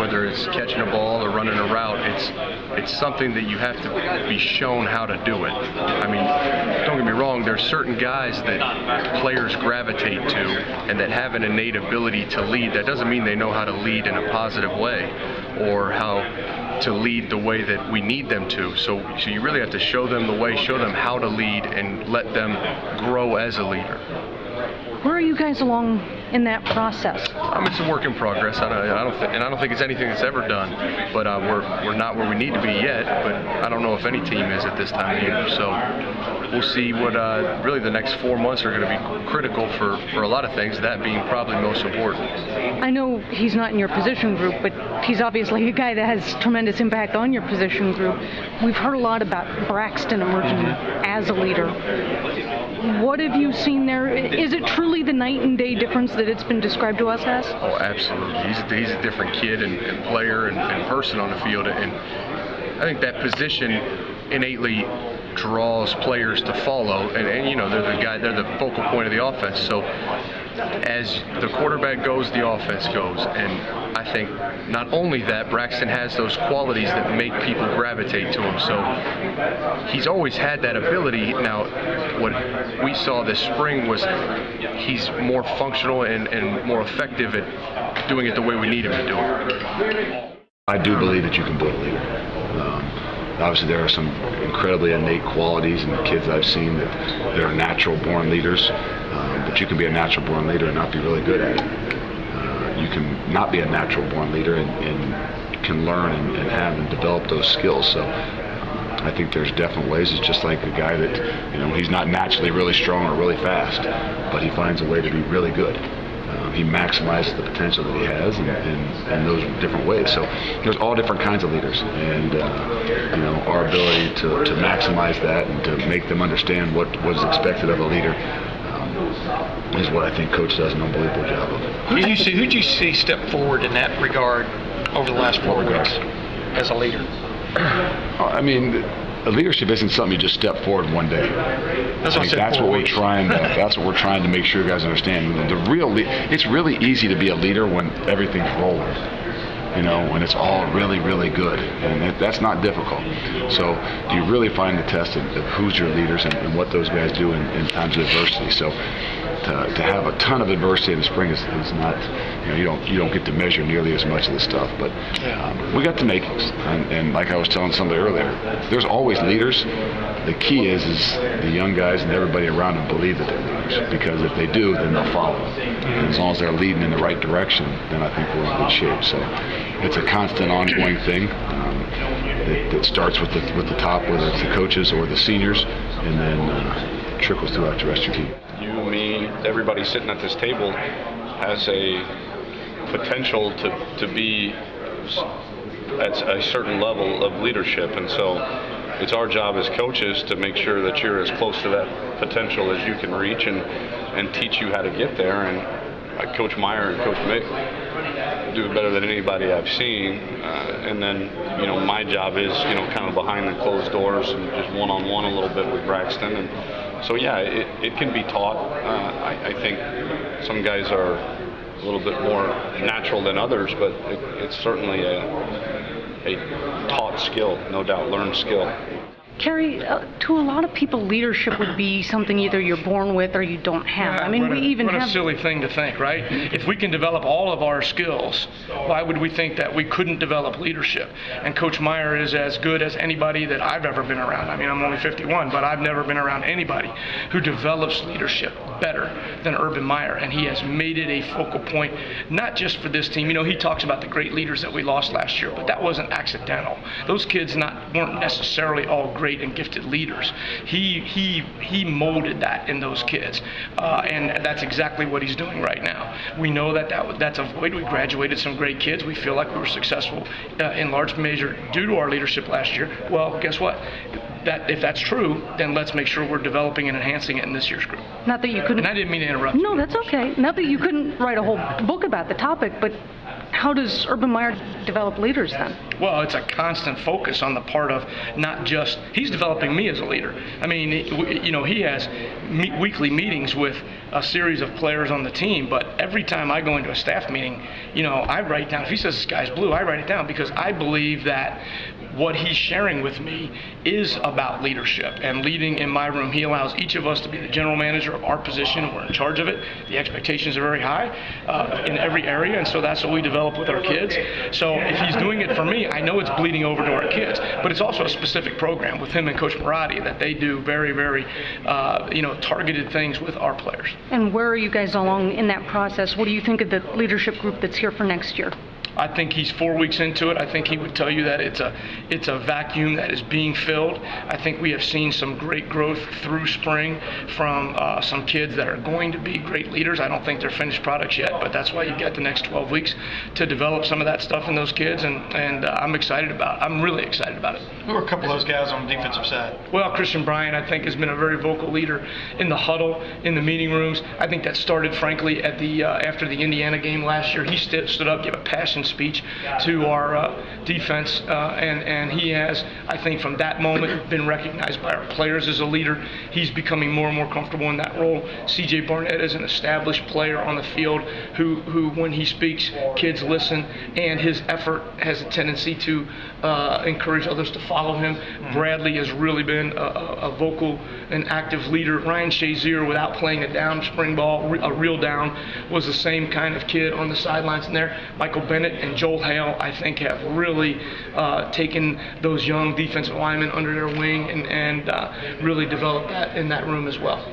whether it's catching a ball or running a route. It's something that you have to be shown how to do it. I mean, don't get me wrong, there's certain guys that players gravitate to and that have an innate ability to lead. That doesn't mean they know how to lead in a positive way or how to lead the way that we need them to. So you really have to show them the way, show them how to lead, and let them grow as a leader. Where are you guys along in that process? It's a work in progress. I don't think it's anything that's ever done. But we're not where we need to be yet. But I don't know if any team is at this time of year. So we'll see what really the next 4 months are going to be critical for a lot of things. That being probably most important. I know he's not in your position group, but he's obviously a guy that has tremendous impact on your position group. We've heard a lot about Braxton emerging as a leader. What have you seen there? Is it truly the night and day difference that it's been described to us as? Oh, absolutely. He's a different kid and player and person on the field. And I think that position innately draws players to follow. And you know, they're the focal point of the offense. So as the quarterback goes, the offense goes. And I think not only that, Braxton has those qualities that make people gravitate to him. So he's always had that ability. Now, what we saw this spring was he's more functional and more effective at doing it the way we need him to do it. I do believe that you can build a leader. Obviously, there are some incredibly innate qualities in the kids I've seen that they're natural-born leaders, but you can be a natural-born leader and not be really good at it. You can not be a natural-born leader and can learn and have and develop those skills. So I think there's definite ways. It's just like a guy that, you know, he's not naturally really strong or really fast, but he finds a way to be really good. He maximizes the potential that he has in those different ways. So there's all different kinds of leaders, and you know, our ability to maximize that and to make them understand what is expected of a leader is what I think Coach does an unbelievable job of. Who'd you see step forward in that regard over the last 4 weeks as a leader? I mean, leadership isn't something you just step forward one day. That's what we're trying to. That's what we're trying to make sure guys understand. It's really easy to be a leader when everything's rolling. You know, when it's all really, really good, and that's not difficult. So you really find the test of who's your leaders and what those guys do in times of adversity. So to have a ton of adversity in the spring is not, you know, you don't get to measure nearly as much of this stuff. But we got the makings, and like I was telling somebody earlier, there's always leaders. The key is the young guys and everybody around them believe that they're leaders, because if they do, then they'll follow them. And as long as they're leading in the right direction, then I think we're in good shape. So it's a constant, ongoing thing that starts with the top, whether it's the coaches or the seniors, and then trickles throughout the rest of your team. You, me, everybody sitting at this table has a potential to be at a certain level of leadership, and so it's our job as coaches to make sure that you're as close to that potential as you can reach and teach you how to get there. And Coach Meyer and Coach Mick do it better than anybody I've seen. And then, you know, my job is, you know, kind of behind the closed doors and just one-on-one a little bit with Braxton. And so, yeah, it can be taught. I think some guys are a little bit more natural than others, but it's certainly a taught skill, no doubt, learned skill. Carrie, to a lot of people, leadership would be something either you're born with or you don't have. Yeah, I mean, what a silly thing to think, right? If we can develop all of our skills, why would we think that we couldn't develop leadership? And Coach Meyer is as good as anybody that I've ever been around. I mean, I'm only 51, but I've never been around anybody who develops leadership better than Urban Meyer, and he has made it a focal point, not just for this team. You know, he talks about the great leaders that we lost last year, but that wasn't accidental. Those kids weren't necessarily all great and gifted leaders. He molded that in those kids, and that's exactly what he's doing right now. We know that's a void. We graduated some great kids. We feel like we were successful in large measure due to our leadership last year. Well, guess what? If that's true, then let's make sure we're developing and enhancing it in this year's group. Not that you couldn't. And I didn't mean to interrupt. No, that's okay. Not that you couldn't write a whole book about the topic, but how does Urban Meyer develop leaders then? Well, it's a constant focus on the part of not just, he's developing me as a leader. I mean, he has weekly meetings with a series of players on the team, but every time I go into a staff meeting, I write down, if he says the sky's blue, I write it down because I believe that what he's sharing with me is about leadership and leading in my room. He allows each of us to be the general manager of our position. We're in charge of it. The expectations are very high in every area, and so that's what we develop with our kids. So if he's doing it for me, I know it's bleeding over to our kids, but it's also a specific program with him and Coach Marotti that they do very, very, targeted things with our players. And where are you guys along in that process? What do you think of the leadership group that's here for next year? I think he's 4 weeks into it. I think he would tell you that it's a vacuum that is being filled. I think we have seen some great growth through spring from some kids that are going to be great leaders. I don't think they're finished products yet, but that's why you get the next 12 weeks to develop some of that stuff in those kids, and I'm excited about it. I'm really excited about it. Who are a couple of those guys on the defensive side? Well, Christian Bryant, I think, has been a very vocal leader in the huddle, in the meeting rooms. I think that started, frankly, at after the Indiana game last year. He stood up, gave a passion speech to our defense, and he has, I think, from that moment been recognized by our players as a leader. He's becoming more and more comfortable in that role. C.J. Barnett is an established player on the field who when he speaks, kids listen, and his effort has a tendency to encourage others to follow him. Bradley has really been a vocal and active leader. Ryan Shazier, without playing a down spring ball, a real down, was the same kind of kid on the sidelines in there. Michael Bennett and Joel Hale, I think, have really taken those young defensive linemen under their wing and really developed that in that room as well.